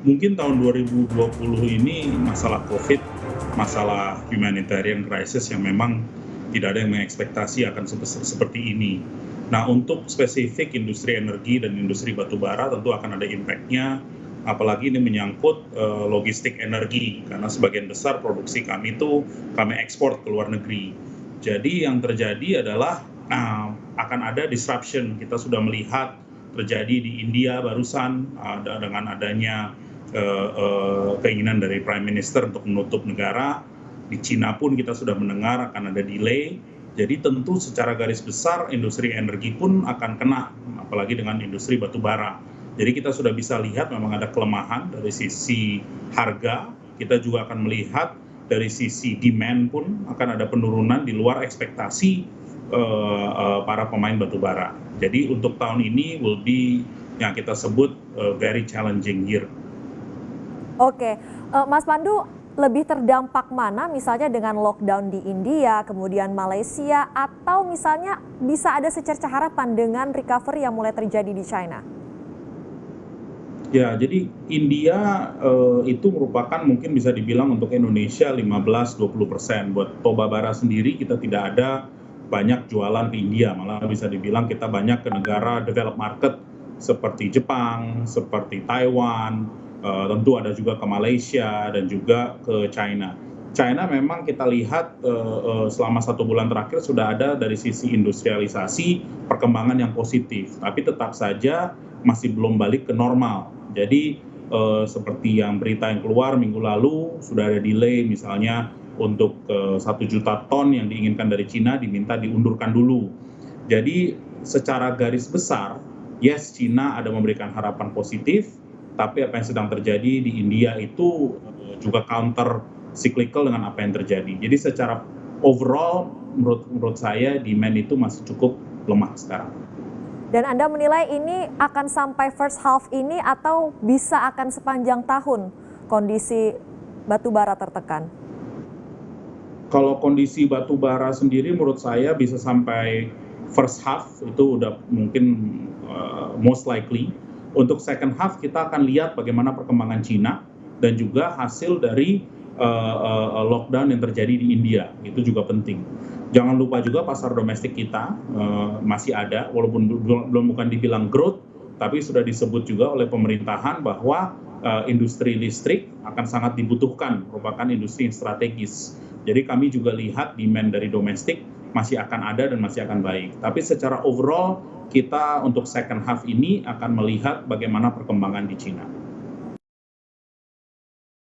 Mungkin tahun 2020 ini masalah Covid, masalah humanitarian crisis yang memang tidak ada yang mengekspektasi akan seperti ini. Nah, untuk spesifik industri energi dan industri batubara tentu akan ada impact-nya, apalagi ini menyangkut logistik energi, karena sebagian besar produksi kami itu kami ekspor ke luar negeri. Jadi yang terjadi adalah akan ada disruption. Kita sudah melihat terjadi di India barusan dengan adanya keinginan dari Prime Minister untuk menutup negara. Di Cina pun kita sudah mendengar akan ada delay. Jadi tentu secara garis besar industri energi pun akan kena, apalagi dengan industri batubara. Jadi kita sudah bisa lihat memang ada kelemahan dari sisi harga. Kita juga akan melihat dari sisi demand pun akan ada penurunan di luar ekspektasi para pemain batubara. Jadi untuk tahun ini will be yang kita sebut very challenging year. Oke, Mas Pandu, lebih terdampak mana misalnya dengan lockdown di India, kemudian Malaysia, atau misalnya bisa ada secerca harapan dengan recovery yang mulai terjadi di China? Ya, jadi India itu merupakan mungkin bisa dibilang untuk Indonesia 15-20%. Buat Toba Bara sendiri kita tidak ada banyak jualan ke India, malah bisa dibilang kita banyak ke negara developed market seperti Jepang, seperti Taiwan, tentu ada juga ke Malaysia dan juga ke China. China memang kita lihat selama 1 bulan terakhir sudah ada dari sisi industrialisasi perkembangan yang positif, tapi tetap saja masih belum balik ke normal. Jadi seperti yang berita yang keluar minggu lalu sudah ada delay misalnya untuk 1 juta ton yang diinginkan dari Cina diminta diundurkan dulu. Jadi secara garis besar, yes Cina ada memberikan harapan positif, tapi apa yang sedang terjadi di India itu juga counter cyclical dengan apa yang terjadi. Jadi secara overall menurut saya demand itu masih cukup lemah sekarang. Dan Anda menilai ini akan sampai first half ini atau bisa akan sepanjang tahun kondisi batubara tertekan? Kalau kondisi batubara sendiri menurut saya bisa sampai first half itu udah mungkin most likely. Untuk second half kita akan lihat bagaimana perkembangan Cina dan juga hasil dari lockdown yang terjadi di India, itu juga penting. Jangan lupa juga pasar domestik kita masih ada, walaupun belum bukan dibilang growth, tapi sudah disebut juga oleh pemerintahan bahwa industri listrik akan sangat dibutuhkan, merupakan industri yang strategis. Jadi kami juga lihat demand dari domestik masih akan ada dan masih akan baik. Tapi secara overall kita untuk second half ini akan melihat bagaimana perkembangan di Cina.